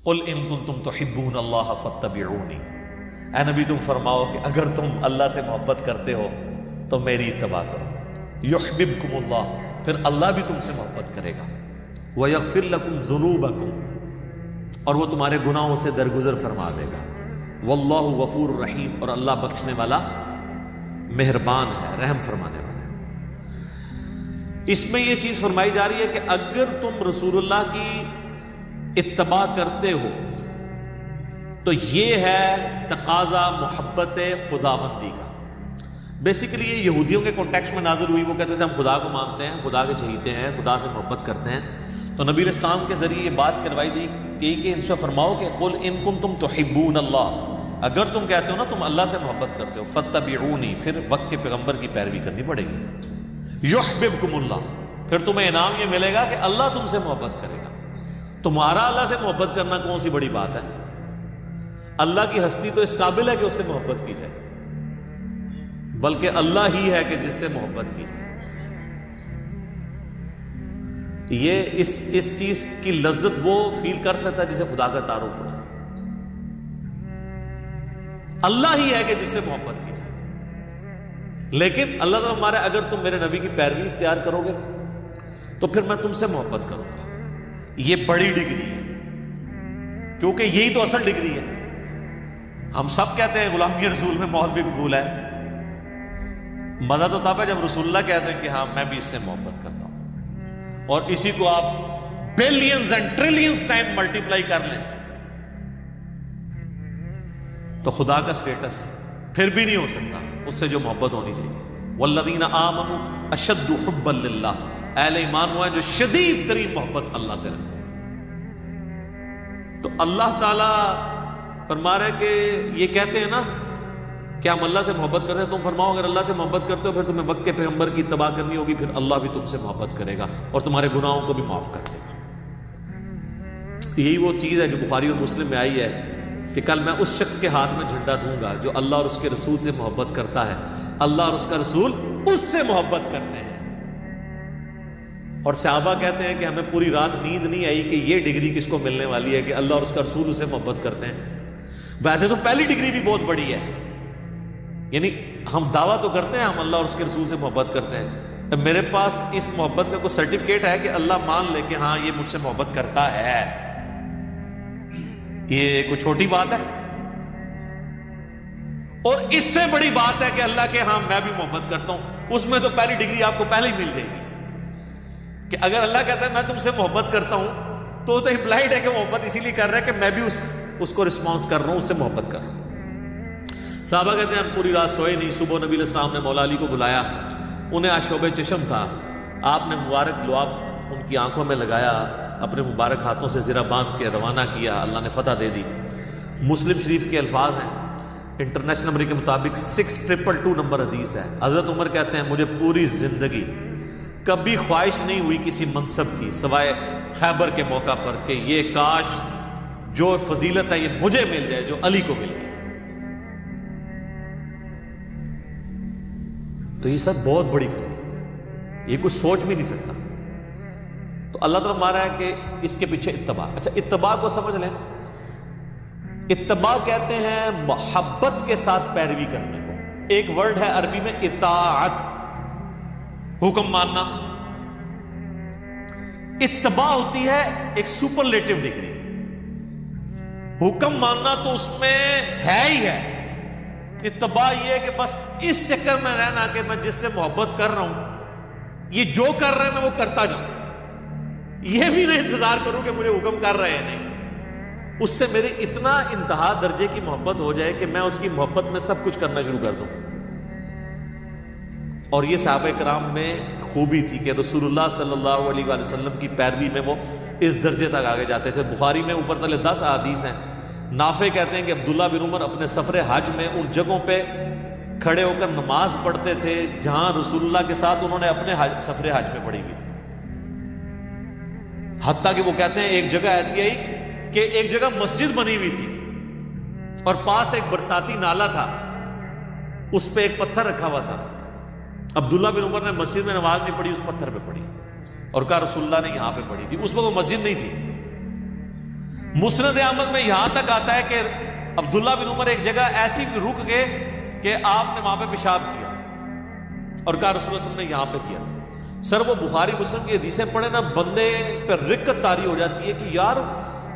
قل ان کنتم تحبون اللہ فاتبعونی، اے نبی تم فرماؤ کہ اگر تم اللہ سے محبت کرتے ہو تو میری اتباع کرو، یحببکم اللہ، پھر اللہ بھی تم سے محبت کرے گا، ویغفر لکم ذنوبکم، اور وہ تمہارے گناہوں سے درگزر فرما دے گا، واللہ غفور رحیم، اور اللہ بخشنے والا مہربان ہے، رحم فرمانے والا ہے۔ اس میں یہ چیز فرمائی جا رہی ہے کہ اگر تم رسول اللہ کی اتباع کرتے ہو تو یہ ہے تقاضا محبت خداوندی کا۔ بیسیکلی یہ یہودیوں کے کانٹیکسٹ میں نازل ہوئی، وہ کہتے تھے ہم خدا کو مانتے ہیں، خدا کے چہیتے ہیں، خدا سے محبت کرتے ہیں، تو نبی علیہ السلام کے ذریعے یہ بات کروائی دی کہ ان سے فرماؤ کہ قل ان کنتم تحبون اللہ، اگر تم کہتے ہو نا تم اللہ سے محبت کرتے ہو، فاتبعونی، پھر وقت کے پیغمبر کی پیروی کرنی پڑے گی، یحببکم اللہ، پھر تمہیں انعام یہ ملے گا کہ اللہ تم سے محبت کرے گا۔ تمہارا اللہ سے محبت کرنا کون سی بڑی بات ہے؟ اللہ کی ہستی تو اس قابل ہے کہ اس سے محبت کی جائے، بلکہ اللہ ہی ہے کہ جس سے محبت کی جائے۔ یہ اس چیز کی لذت وہ فیل کر سکتا ہے جسے خدا کا تعارف ہو جائے، اللہ ہی ہے کہ جس سے محبت کی جائے۔ لیکن اللہ تعالیٰ ہمارے اگر تم میرے نبی کی پیروی اختیار کرو گے تو پھر میں تم سے محبت کروں گا۔ یہ بڑی ڈگری ہے، کیونکہ یہی تو اصل ڈگری ہے۔ ہم سب کہتے ہیں غلامی رسول میں موت بھی قبول ہے، مزہ تو تب ہے جب رسول اللہ کہتے ہیں کہ ہاں میں بھی اس سے محبت کرتا ہوں، اور اسی کو آپ billions and trillions time multiply کر لیں تو خدا کا سٹیٹس پھر بھی نہیں ہو سکتا اس سے جو محبت ہونی چاہیے۔ والذین آمنوا اشد حبا للہ، اہل ایمان ہوا ہے جو شدید ترین محبت اللہ سے رکھتے ہیں۔ تو اللہ تعالیٰ فرما رہے کہ یہ کہتے ہیں نا کہ ہم اللہ سے محبت کرتے ہیں، تم فرماؤ اگر اللہ سے محبت کرتے ہو پھر تمہیں وقت کے پیغمبر کی اتباع کرنی ہوگی، پھر اللہ بھی تم سے محبت کرے گا اور تمہارے گناہوں کو بھی معاف کر دے گا۔ یہی وہ چیز ہے جو بخاری اور مسلم میں آئی ہے کہ کل میں اس شخص کے ہاتھ میں جھنڈا دوں گا جو اللہ اور اس کے رسول سے محبت کرتا ہے، اللہ اور اس کا رسول اس سے محبت کرتے ہیں۔ اور صحابہ کہتے ہیں کہ ہمیں پوری رات نیند نہیں آئی کہ یہ ڈگری کس کو ملنے والی ہے کہ اللہ اور اس کا رسول اسے محبت کرتے ہیں۔ ویسے تو پہلی ڈگری بھی بہت بڑی ہے، یعنی ہم دعویٰ تو کرتے ہیں ہم اللہ اور اس کے رسول سے محبت کرتے ہیں، میرے پاس اس محبت کا کوئی سرٹیفکیٹ ہے کہ اللہ مان لے کہ ہاں یہ مجھ سے محبت کرتا ہے، یہ کوئی چھوٹی بات ہے؟ اور اس سے بڑی بات ہے کہ اللہ کے ہاں میں بھی محبت کرتا ہوں، اس میں تو پہلی ڈگری آپ کو پہلے ہی مل جائے گی کہ اگر اللہ کہتا ہے میں تم سے محبت کرتا ہوں تو امپلائڈ ہے کہ محبت اسی لیے کر رہا ہے کہ میں بھی اس کو رسپانس کر رہا ہوں، اس سے محبت کر رہا ہوں۔ صحابہ کہتے ہیں ہم پوری رات سوئے نہیں، صبح نبی علیہ السلام نے مولا علی کو بلایا، انہیں آشوب چشم تھا، آپ نے مبارک لعاب ان کی آنکھوں میں لگایا، اپنے مبارک ہاتھوں سے زرہ باندھ کے روانہ کیا، اللہ نے فتح دے دی۔ مسلم شریف کے الفاظ ہیں، انٹرنیشنل نمبر کے مطابق 6222 نمبر حدیث ہے۔ حضرت عمر کہتے ہیں مجھے پوری زندگی کبھی خواہش نہیں ہوئی کسی منصب کی سوائے خیبر کے موقع پر کہ یہ کاش جو فضیلت ہے یہ مجھے مل جائے جو علی کو مل گئی۔ تو یہ سب بہت بڑی فضیلت ہے، یہ کوئی سوچ بھی نہیں سکتا۔ تو اللہ تعالیٰ مارا ہے کہ اس کے پیچھے اتباع۔ اچھا اتباع کو سمجھ لیں، اتباع کہتے ہیں محبت کے ساتھ پیروی کرنے کو۔ ایک ورڈ ہے عربی میں اطاعت، حکم ماننا۔ اتباع ہوتی ہے ایک سپرلیٹو ڈگری، حکم ماننا تو اس میں ہے ہی ہے، اتباع یہ ہے کہ بس اس چکر میں رہنا کہ میں جس سے محبت کر رہا ہوں یہ جو کر رہے ہیں میں وہ کرتا جاؤں، یہ بھی نہیں انتظار کروں کہ مجھے حکم کر رہے ہیں، نہیں، اس سے میری اتنا انتہا درجے کی محبت ہو جائے کہ میں اس کی محبت میں سب کچھ کرنا شروع کر دوں۔ اور یہ صحابہ کرام میں خوبی تھی کہ رسول اللہ صلی اللہ علیہ وآلہ وسلم کی پیروی میں وہ اس درجے تک آگے جاتے تھے۔ بخاری میں اوپر تلے 10 احادیث ہیں۔ نافع کہتے ہیں کہ عبداللہ بن عمر اپنے سفر حج میں ان جگہوں پہ کھڑے ہو کر نماز پڑھتے تھے جہاں رسول اللہ کے ساتھ انہوں نے اپنے سفر حج میں پڑھی ہوئی تھی، حتیٰ کہ وہ کہتے ہیں ایک جگہ ایسی آئی کہ ایک جگہ مسجد بنی ہوئی تھی اور پاس ایک برساتی نالا تھا، اس پہ ایک پتھر رکھا ہوا تھا۔ عبداللہ بن عمر نے مسجد میں نماز نہیں پڑھی، اس پتھر پہ پڑھی اور کہا رسول اللہ نے یہاں پہ پڑھی تھی، اس وقت وہ مسجد نہیں تھی۔ مسند احمد میں یہاں تک آتا ہے کہ عبداللہ بن عمر ایک جگہ ایسی رک گئے کہ آپ نے وہاں پہ پیشاب کیا اور کہا رسول اللہ صلی اللہ علیہ وسلم نے یہاں پہ کیا تھا. سر وہ بخاری مسلم کی حدیثیں پڑھے نا، بندے پہ رکت طاری ہو جاتی ہے کہ یار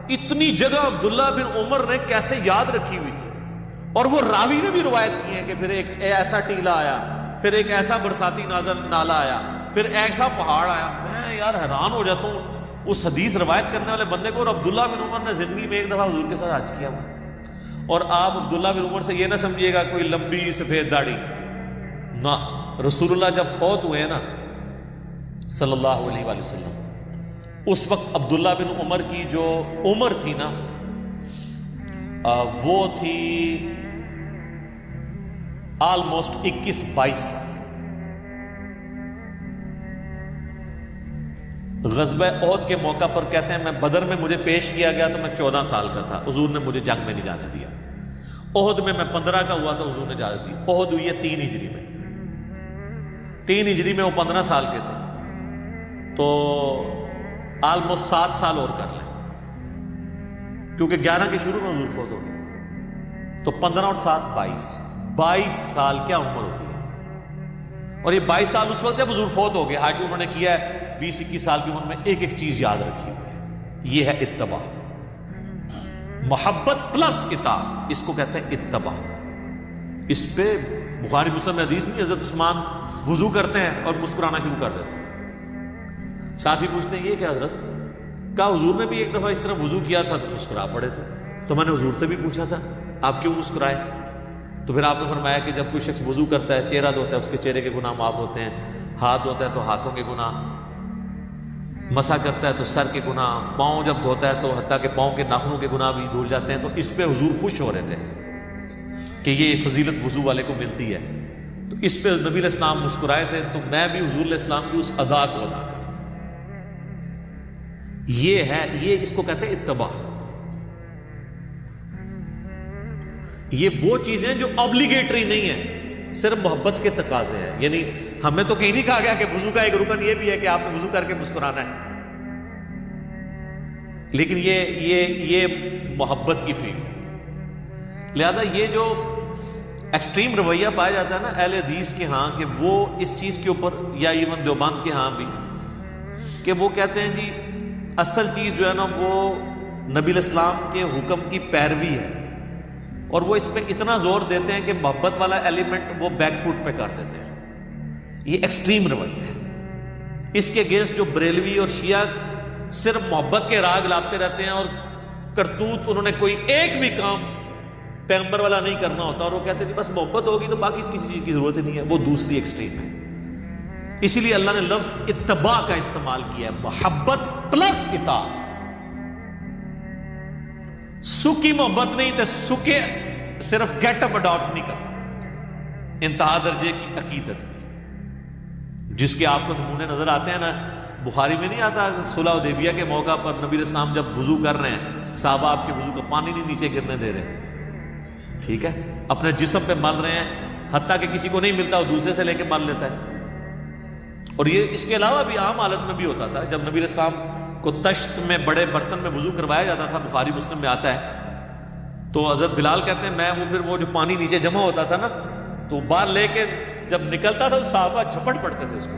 اتنی جگہ عبداللہ بن عمر نے کیسے یاد رکھی ہوئی تھی. اور وہ راوی نے بھی روایت کی ہے کہ پھر ایک ایسا ٹیلا آیا، پھر ایک ایسا برساتی نالا آیا، پھر ایسا پہاڑ آیا. میں یار حیران ہو جاتا ہوں اس حدیث روایت کرنے والے بندے کو. اور عبداللہ بن عمر نے زندگی میں ایک دفعہ حضور کے ساتھ حج کیا ہوا. اور آپ عبداللہ بن عمر سے یہ نہ سمجھیے گا کوئی لمبی سفید داڑھی، نہ. رسول اللہ جب فوت ہوئے نا صلی اللہ علیہ وآلہ وسلم، اس وقت عبداللہ بن عمر کی جو عمر تھی نا وہ تھی آلموسٹ 21-22 سال. غزوہ احد کے موقع پر کہتے ہیں میں بدر میں مجھے پیش کیا گیا تو میں 14 سال کا تھا، حضور نے مجھے جنگ میں نہیں جانے دیا. احد میں 15 کا ہوا تو حضور نے اجازت دی. احد ہوئی ہے 3 ہجری میں، 3 ہجری میں وہ 15 سال کے تھے، تو آلموسٹ 7 سال اور کر لیں، کیونکہ 11 کے شروع میں حضور فوت ہو گئے. تو 15 اور 7 22 سال کیا عمر ہوتی ہے. اور یہ 22 سال اس وقت جب حضور فوت ہو گئے. آج انہوں نے کیا ہے 20-21 سال کی عمر میں ایک ایک چیز یاد رکھی ہوئی ہے. یہ ہے اتباع، محبت پلس اطاعت، اس کو کہتے ہیں اتباع. اس پہ بخاری مسلم میں حدیث نہیں، حضرت عثمان وضو کرتے ہیں اور مسکرانا شروع کر دیتے ہیں. ساتھی پوچھتے ہیں یہ کیا حضرت؟ کہا حضور نے بھی ایک دفعہ اس طرح وضو کیا تھا تو مسکرا پڑے تھے. تو میں نے حضور سے بھی پوچھا تھا آپ کیوں مسکرائے؟ تو پھر آپ نے فرمایا کہ جب کوئی شخص وضو کرتا ہے، چہرہ دھوتا ہے، اس کے چہرے کے گناہ معاف ہوتے ہیں، ہاتھ دھوتا ہے تو ہاتھوں کے گناہ، مسح کرتا ہے تو سر کے گناہ، پاؤں جب دھوتا ہے تو حتیٰ کہ پاؤں کے ناخنوں کے گناہ بھی دھل جاتے ہیں. تو اس پہ حضور خوش ہو رہے تھے کہ یہ فضیلت وضو والے کو ملتی ہے. تو اس پہ نبی علیہ السلام مسکرائے تھے. تو میں بھی حضور علیہ السلام کی اس ادا کو ادا کرتا. یہ ہے، یہ اس کو کہتے ہیں اتباع. یہ وہ چیزیں جو obligatory نہیں ہیں، صرف محبت کے تقاضے ہیں. یعنی ہمیں تو کہیں نہیں کہا گیا کہ وضو کا ایک رکن یہ بھی ہے کہ آپ نے وضو کر کے مسکرانا ہے، لیکن یہ محبت کی فیلڈ ہے. لہذا یہ جو ایکسٹریم رویہ پایا جاتا ہے نا اہل حدیث کے ہاں کہ وہ اس چیز کے اوپر، یا ایون دیوبند کے ہاں بھی، کہ وہ کہتے ہیں جی اصل چیز جو ہے نا وہ نبی علیہ السلام کے حکم کی پیروی ہے، اور وہ اس پہ اتنا زور دیتے ہیں کہ محبت والا ایلیمنٹ وہ بیک فوٹ پہ کر دیتے ہیں. یہ ایکسٹریم رویہ ہے. اس کے اگینسٹ جو بریلوی اور شیعہ صرف محبت کے راگ لاتے رہتے ہیں اور کرتوت انہوں نے کوئی ایک بھی کام پیغمبر والا نہیں کرنا ہوتا، اور وہ کہتے ہیں کہ بس محبت ہوگی تو باقی کسی چیز کی ضرورت ہی نہیں ہے. وہ دوسری ایکسٹریم ہے. اسی لیے اللہ نے لفظ اتباع کا استعمال کیا ہے، محبت پلس اطاعت. سکی محبت نہیں تو سکے صرف گیٹ اپ اڈاپٹ نہیں کرنا. انتہا درجے کی عقیدت میں جس کے آپ کو نمونے نظر آتے ہیں نا، بخاری میں نہیں آتا صلح حدیبیہ کے موقع پر نبی علیہ السلام جب وضو کر رہے ہیں، صحابہ آپ کے وضو کا پانی نہیں نیچے گرنے دے رہے، ٹھیک ہے، اپنے جسم پہ مل رہے ہیں، حتیٰ کہ کسی کو نہیں ملتا وہ دوسرے سے لے کے مل لیتا ہے. اور یہ اس کے علاوہ بھی عام حالت میں بھی ہوتا تھا. جب نبی علیہ السلام کو تشت میں بڑے برتن میں وضو کروایا جاتا تھا، بخاری مسلم میں آتا ہے، تو حضرت بلال کہتے ہیں میں وہ جو پانی نیچے جمع ہوتا تھا نا تو باہر لے کے جب نکلتا تھا تو صحابہ جھپٹ پڑتے تھے اس کو.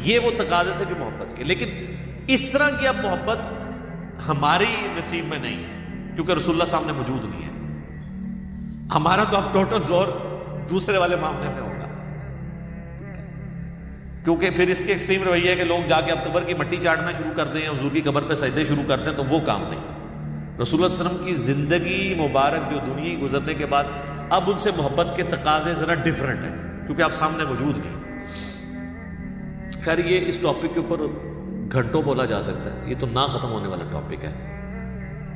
یہ وہ تقاضے تھے جو محبت کے. لیکن اس طرح کی اب محبت ہماری نصیب میں نہیں ہے کیونکہ رسول اللہ سامنے موجود نہیں ہے. ہمارا تو اب ٹوٹل زور دوسرے والے معاملے میں ہوگا، کیونکہ پھر اس کے ایکسٹریم رویہ ہے کہ لوگ جا کے اب قبر کی مٹی چاٹنا شروع کر دیں، حضور کی قبر پہ سجدے شروع کر دیں، تو وہ کام نہیں. رسول اللہ صلی اللہ علیہ وسلم کی زندگی مبارک جو دنیا گزرنے کے بعد اب ان سے محبت کے تقاضے ذرا ڈیفرنٹ ہیں کیونکہ آپ سامنے موجود نہیں. خیر یہ اس ٹاپک کے اوپر گھنٹوں بولا جا سکتا ہے، یہ تو نہ ختم ہونے والا ٹاپک ہے.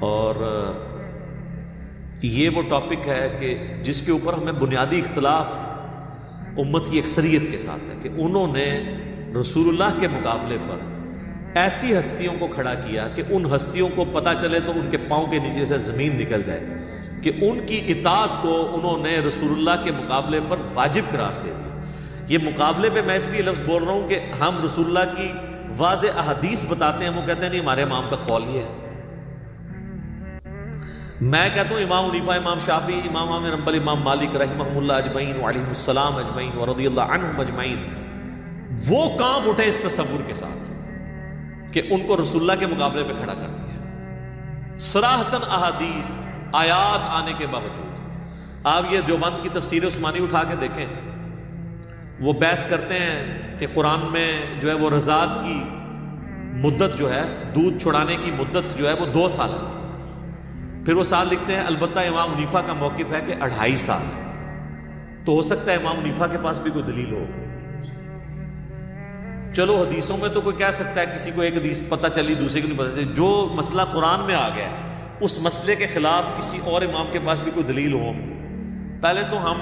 اور یہ وہ ٹاپک ہے کہ جس کے اوپر ہمیں بنیادی اختلاف امت کی اکثریت کے ساتھ ہے کہ انہوں نے رسول اللہ کے مقابلے پر ایسی ہستیوں کو کھڑا کیا کہ ان ہستیوں کو پتہ چلے تو ان کے پاؤں کے نیچے سے زمین نکل جائے، کہ ان کی اطاعت کو انہوں نے رسول اللہ کے مقابلے پر واجب قرار دے دیا. یہ مقابلے پہ میں اس لیے لفظ بول رہا ہوں کہ ہم رسول اللہ کی واضح احادیث بتاتے ہیں، وہ کہتے ہیں نہیں ہمارے امام کا قول یہ ہے. میں کہتا ہوں امام حنیفہ، امام شافعی، امام احمد بن حنبل، امام مالک رحمہم اللہ اجمعین وعلیہم السلام اجمعین ورضی اللہ عنہم اجمعین، وہ کام اٹھے اس تصور کے ساتھ کہ ان کو رسول اللہ کے مقابلے پہ کھڑا کر دیا، صراحتاً احادیث آیات آنے کے باوجود۔ آپ یہ دیوبند کی تفسیر عثمانی اٹھا کے دیکھیں، وہ بحث کرتے ہیں کہ قرآن میں جو ہے وہ رضاعت کی مدت جو ہے، دودھ چھڑانے کی مدت جو ہے وہ 2 سال ہے، پھر وہ سال لکھتے ہیں البتہ امام حنیفہ کا موقف ہے کہ 2.5 سال، تو ہو سکتا ہے امام حنیفہ کے پاس بھی کوئی دلیل ہو۔ چلو حدیثوں میں تو کوئی کہہ سکتا ہے، کسی کو ایک حدیث پتہ چلی دوسرے کو نہیں پتہ چلی، جو مسئلہ قرآن میں آ گیا اس مسئلے کے خلاف کسی اور امام کے پاس بھی کوئی دلیل ہو، پہلے تو ہم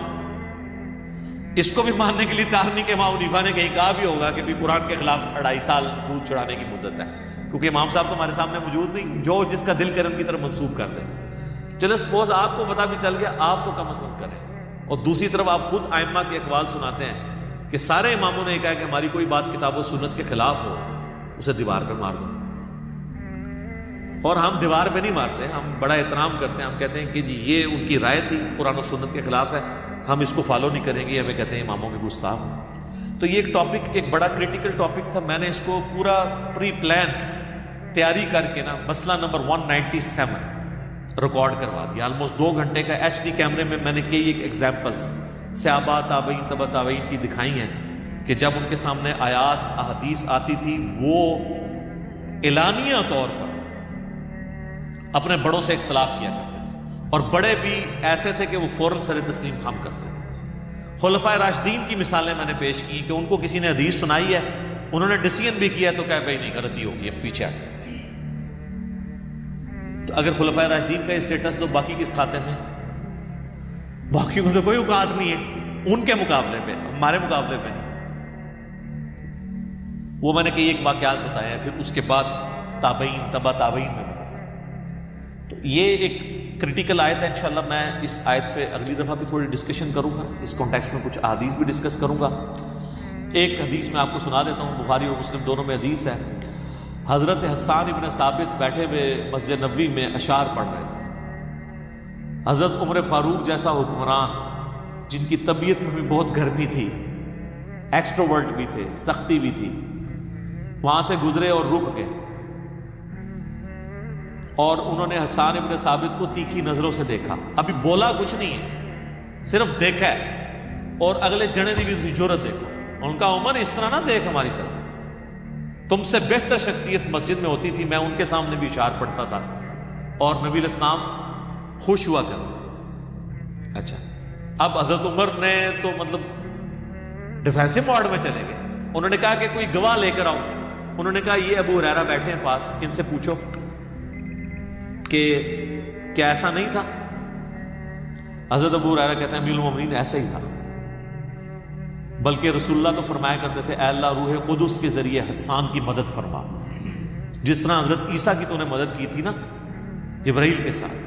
اس کو بھی ماننے کے لیے تیار نہیں کہ امام حنیفہ نے کہیں کہا بھی ہوگا کہ بھی قرآن کے خلاف 2.5 سال دودھ چھڑانے کی مدت ہے، کیونکہ امام صاحب تو ہمارے سامنے موجود نہیں، جو جس کا دل کرے ان کی طرف منسوخ کر دیں۔ چلو سپوز آپ کو پتہ بھی چل گیا، آپ تو کم از کم کریں، اور دوسری طرف آپ خود ائمہ کے اقوال سناتے ہیں کہ سارے اماموں نے یہ کہا کہ ہماری کوئی بات کتاب و سنت کے خلاف ہو اسے دیوار پہ مار دو، اور ہم دیوار پہ نہیں مارتے، ہم بڑا احترام کرتے ہیں، ہم کہتے ہیں کہ جی یہ ان کی رائے تھی، قرآن و سنت کے خلاف ہے، ہم اس کو فالو نہیں کریں گے، ہمیں کہتے ہیں اماموں کے گستاخ۔ تو یہ ایک ٹاپک، ایک بڑا کریٹیکل ٹاپک تھا، میں نے اس کو پورا پری پلان تیاری کر کے نا مسئلہ نمبر 197 ریکارڈ کروا دیا، آلموسٹ 2 گھنٹے کا HD کیمرے میں میں نے کئی ایک ایگزامپلس صحابہ تابعین تبع تابعین کی دکھائی ہیں کہ جب ان کے سامنے آیات احادیث آتی تھی وہ اعلانیہ طور پر اپنے بڑوں سے اختلاف کیا کرتے تھے، اور بڑے بھی ایسے تھے کہ وہ فوراً سر تسلیم خم کرتے تھے۔ خلفائے راشدین کی مثالیں میں نے پیش کی کہ ان کو کسی نے حدیث سنائی ہے، انہوں نے ڈیسیژن بھی کیا تو کہا بھائی نہیں غلطی ہوگی، اب پیچھے ہٹ جاتے ہیں۔ تو اگر خلفائے راشدین کا اسٹیٹس تو باقی کس کھاتے میں؟ باقی کو تو کوئی اوقات نہیں ہے ان کے مقابلے پہ، ہمارے مقابلے پہ نہیں۔ وہ میں نے کئی ایک واقعات بتائے ہیں، پھر اس کے بعد تابعین تبع تابعین میں بتایا۔ تو یہ ایک کریٹیکل آیت ہے، انشاءاللہ میں اس آیت پہ اگلی دفعہ بھی تھوڑی ڈسکشن کروں گا، اس کانٹیکسٹ میں کچھ احادیث بھی ڈسکس کروں گا۔ ایک حدیث میں آپ کو سنا دیتا ہوں، بخاری اور مسلم دونوں میں حدیث ہے۔ حضرت حسان ابن ثابت بیٹھے ہوئے مسجد نبوی میں اشعار پڑھ رہے تھے۔ حضرت عمر فاروق جیسا حکمران جن کی طبیعت میں بھی بہت گرمی تھی، ایکسٹروورٹ بھی تھے، سختی بھی تھی، وہاں سے گزرے اور رک گئے، اور انہوں نے حسان ابن ثابت کو تیکھی نظروں سے دیکھا، ابھی بولا کچھ نہیں ہے، صرف دیکھا ہے، اور اگلے جنے دی بھی تسی جرت دیکھو، ان کا عمر اس طرح نہ دیکھ ہماری طرف، تم سے بہتر شخصیت مسجد میں ہوتی تھی، میں ان کے سامنے بھی اشعار پڑھتا تھا اور نبی علیہ السلام خوش ہوا کرتے تھے۔ اچھا، اب حضرت عمر نے تو مطلب ڈیفینسو موڈ میں چلے گئے، انہوں نے کہا کہ کوئی گواہ لے کر آؤ، انہوں نے کہا یہ ابو ہریرہ بیٹھے ہیں پاس، ان سے پوچھو کہ کیا ایسا نہیں تھا؟ حضرت ابو ہریرہ کہتے ہیں امیر المومنین ایسا ہی تھا، بلکہ رسول اللہ تو فرمایا کرتے تھے اے اللہ روح قدس کے ذریعے حسان کی مدد فرما، جس طرح حضرت عیسیٰ کی تو نے مدد کی تھی نا جبرائیل کے ساتھ،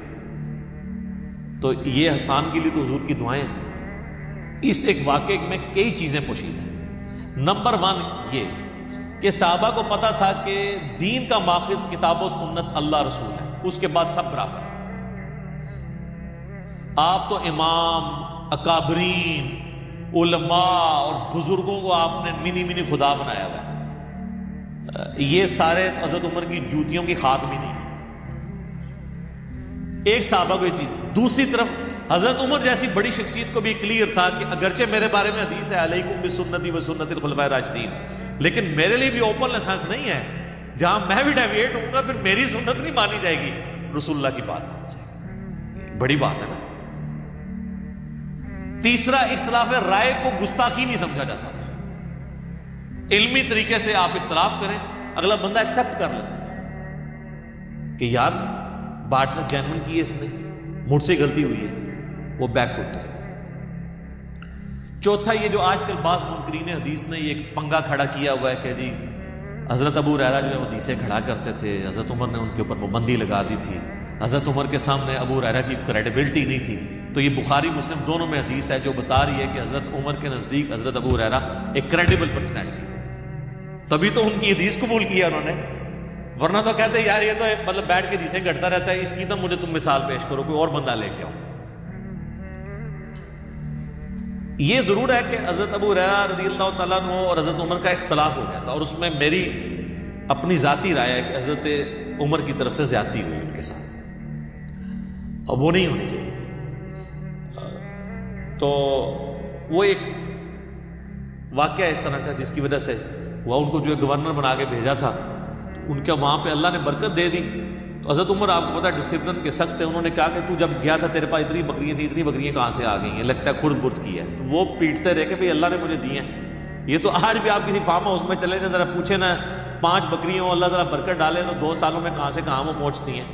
تو یہ حسان کے لیے تو حضور کی دعائیں ہیں۔ اس ایک واقعے میں کئی چیزیں پوشیدہ ہیں۔ نمبر 1 یہ کہ صحابہ کو پتا تھا کہ دین کا ماخذ کتاب و سنت اللہ رسول ہے، اس کے بعد سب برابر ہیں۔ آپ تو امام، اکابرین، علماء اور بزرگوں کو آپ نے منی خدا بنایا ہوا ہے، یہ سارے حضرت عمر کی جوتیوں کی خاک بھی نہیں ہے۔ ایک صحابہ کو یہ چیز، دوسری طرف حضرت عمر جیسی بڑی شخصیت کو بھی کلیئر تھا کہ اگرچہ میرے بارے میں حدیث ہے علیکم بسنتی و سنت الخلفاء الراشدین، لیکن میرے لیے بھی اوپن لائسنس نہیں ہے، جہاں میں بھی ڈیویٹ ہوں گا پھر میری سنت نہیں مانی جائے گی، رسول اللہ کی بات مانی جائے گی، بڑی بات ہے نا۔ تیسرا، اختلاف رائے کو گستاخی نہیں سمجھا جاتا تھا، علمی طریقے سے آپ اختلاف کریں، اگلا بندہ ایکسپٹ کر لیتا تھا کہ یار بات جینون کی ہے، اس نے مجھ سے غلطی ہوئی ہے، وہ بیک فٹ ہے۔ چوتھا، یہ جو آج کل بعض منکرین حدیث نے یہ پنگا کھڑا کیا ہوا ہے کہ جی حضرت ابو ہریرہ جو ہے وہ حدیثیں کھڑا کرتے تھے، حضرت عمر نے ان کے اوپر پابندی لگا دی تھی، حضرت عمر کے سامنے ابو ہریرہ کی کریڈیبلٹی نہیں تھی، تو یہ بخاری مسلم دونوں میں حدیث ہے جو بتا رہی ہے کہ حضرت عمر کے نزدیک حضرت ابو ہریرہ ایک کریڈیبل پرسنالٹی تھی، تبھی تو ان کی حدیث قبول کیا انہوں نے۔ ورنہ تو کہتے ہیں یار یہ تو مطلب بیٹھ کے دیسے گھٹتا رہتا ہے، اس کی تو مجھے تم مثال پیش کرو، کوئی اور بندہ لے کے آؤ۔ یہ ضرور ہے کہ حضرت ابو ہریرہ رضی اللہ تعالیٰ عنہ اور حضرت عمر کا اختلاف ہو گیا تھا، اور اس میں میری اپنی ذاتی رائے ہے کہ حضرت عمر کی طرف سے زیادتی ہوئی ان کے ساتھ، اور وہ نہیں ہونی چاہیے تھی۔ تو وہ ایک واقعہ اس طرح کا جس کی وجہ سے وہ ان کو جو گورنر بنا کے بھیجا تھا، ان کے وہاں پہ اللہ نے برکت دے دی۔ تو حضرت عمر آپ کو پتا ڈسپلن کے سخت ہیں، انہوں نے کہا کہ تو جب گیا تھا تیرے پاس اتنی بکریاں تھیں، اتنی بکریاں کہاں سے آ گئی ہیں، لگتا ہے خرد برد کی ہے۔ تو وہ پیٹتے رہے کہ بھئی اللہ نے مجھے دی ہیں۔ یہ تو آج بھی آپ کسی فارم ہاؤس میں چلے جائیں، ذرا پوچھیں نا 5 بکریاں ہوں، اللہ ذرا برکت ڈالے تو 2 سالوں میں کہاں سے کہاں وہ پہنچتی ہیں۔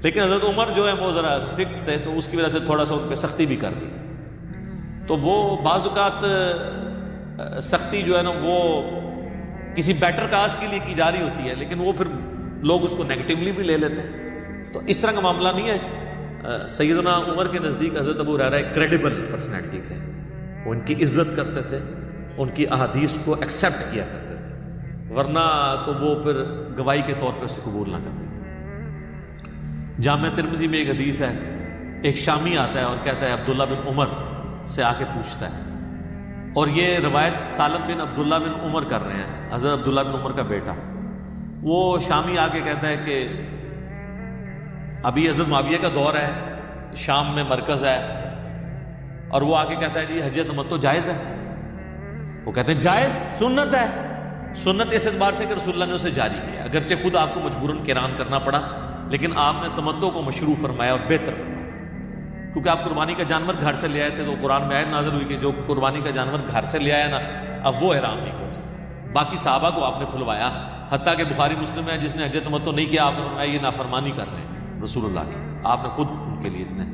لیکن حضرت عمر جو ہے وہ ذرا اسٹرکٹ تھے، تو اس کی وجہ سے تھوڑا سا ان پہ سختی بھی کر دی۔ تو وہ بعض اوقات سختی جو ہے نا وہ کسی بیٹر کاز کے لیے کی جا رہی ہوتی ہے، لیکن وہ پھر لوگ اس کو نیگیٹیولی بھی لے لیتے ہیں۔ تو اس طرح کا معاملہ نہیں ہے۔ سیدنا عمر کے نزدیک حضرت ابو ہریرہ ایک کریڈیبل پرسنالٹی تھے، وہ ان کی عزت کرتے تھے، ان کی احادیث کو ایکسیپٹ کیا کرتے تھے، ورنہ تو وہ پھر گواہی کے طور پہ اسے قبول نہ کرتے۔ جامع ترمذی میں ایک حدیث ہے، ایک شامی آتا ہے اور کہتا ہے عبداللہ بن عمر سے آ کے پوچھتا ہے، اور یہ روایت سالم بن عبداللہ بن عمر کر رہے ہیں، حضرت عبداللہ بن عمر کا بیٹا۔ وہ شامی آ کے کہتا ہے کہ ابھی حضرت معاویہ کا دور ہے، شام میں مرکز ہے، اور وہ آ کے کہتا ہے جی حج تمتع جائز ہے؟ وہ کہتے ہیں جائز، سنت ہے۔ سنت اس اعتبار سے کہ رسول اللہ نے اسے جاری کیا، اگرچہ خود آپ کو مجبوراً قران کرنا پڑا، لیکن آپ نے تمتع کو مشروع فرمایا اور بہتر فرمایا، کیونکہ آپ قربانی کا جانور گھر سے لے آئے تھے، تو قرآن میں آیت نازل ہوئی کہ جو قربانی کا جانور گھر سے لے آیا نا، اب وہ احرام نہیں کھول سکتا۔ باقی صحابہ کو آپ نے کھلوایا، حتیٰ کہ بخاری مسلم ہے جس نے حج تمتع نہیں کیا، آپ نے فرمایا یہ نافرمانی کر رہے ہیں رسول اللہ کی، آپ نے خود ان کے لیے اتنے،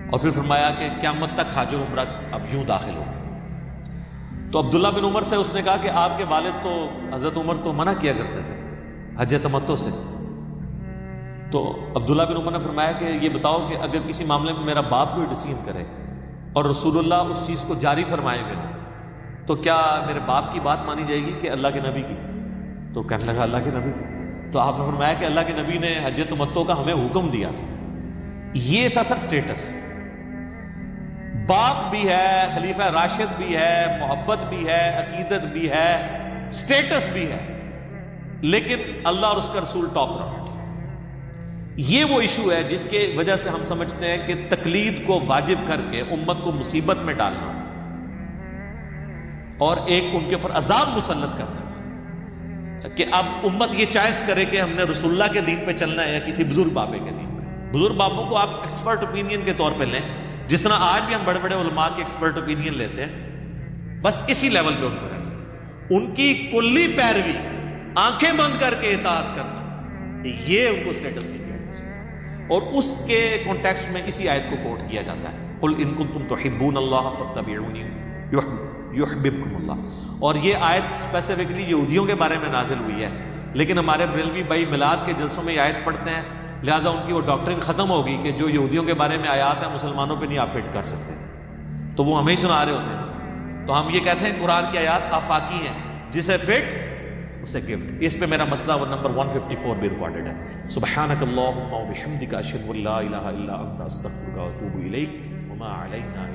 اور پھر فرمایا کہ قیامت تک حج و عمرہ اب یوں داخل ہو۔ تو عبداللہ بن عمر سے اس نے کہا کہ آپ کے والد تو حضرت عمر تو منع کیا کرتے تھے حج تمتع سے۔ تو عبداللہ بن عمر نے فرمایا کہ یہ بتاؤ کہ اگر کسی معاملے میں میرا باپ کوئی ڈسیزن کرے اور رسول اللہ اس چیز کو جاری فرمائے بنا، تو کیا میرے باپ کی بات مانی جائے گی کہ اللہ کے نبی کی؟ تو کہنے لگا اللہ کے نبی کی۔ تو آپ نے فرمایا کہ اللہ کے نبی نے حج تمتع کا ہمیں حکم دیا تھا۔ یہ تھا سر سٹیٹس، باپ بھی ہے، خلیفہ راشد بھی ہے، محبت بھی ہے، عقیدت بھی ہے، سٹیٹس بھی ہے، لیکن اللہ اور اس کا رسول ٹاپ پرائورٹی۔ یہ وہ ایشو ہے جس کے وجہ سے ہم سمجھتے ہیں کہ تقلید کو واجب کر کے امت کو مصیبت میں ڈالنا اور ایک ان کے اوپر عذاب مسلط کر دینا، کہ اب امت یہ چوائس کرے کہ ہم نے رسول اللہ کے دین پہ چلنا ہے یا کسی بزرگ بابے کے دین پہ۔ بزرگ بابوں کو آپ ایکسپرٹ اوپینین کے طور پہ لیں، جس طرح آج بھی ہم بڑے بڑے علماء کے ایکسپرٹ اوپینین لیتے ہیں، بس اسی لیول پہ ان کو رہنا، ان کی کلی پیروی، آنکھیں بند کر کے اطاعت کرنا، یہ ان کو اسٹیٹس نہیں دیا جا سکتا۔ اور اس کے کانٹیکسٹ میں اسی آیت کو کوٹ کیا جاتا ہے، قل ان کنتم تحبون اللہ فاتبعونی یحببکم اللہ۔ اور یہ آیت اسپیسیفکلی یہودیوں کے بارے میں نازل ہوئی ہے، لیکن ہمارے بریلوی بھائی میلاد کے جلسوں میں یہ آیت پڑھتے ہیں، لہٰذا ان کی وہ ڈاکٹرین ختم ہوگی کہ جو یہودیوں کے بارے میں آیات ہیں مسلمانوں پہ نہیں آپ فٹ کر سکتے، تو وہ ہمیں ہی سنا رہے ہوتے ہیں۔ تو ہم یہ کہتے ہیں قرآن کی آیات آفاقی ہیں، جسے فٹ اسے گفٹ۔ اس پہ میرا مسئلہ وہ نمبر 154 بھی ریکارڈڈ ہے۔ سبحانک اللہم و بحمدک اشہد ان لا الہ الا انت استغفرک و اتوب الیک وما علینا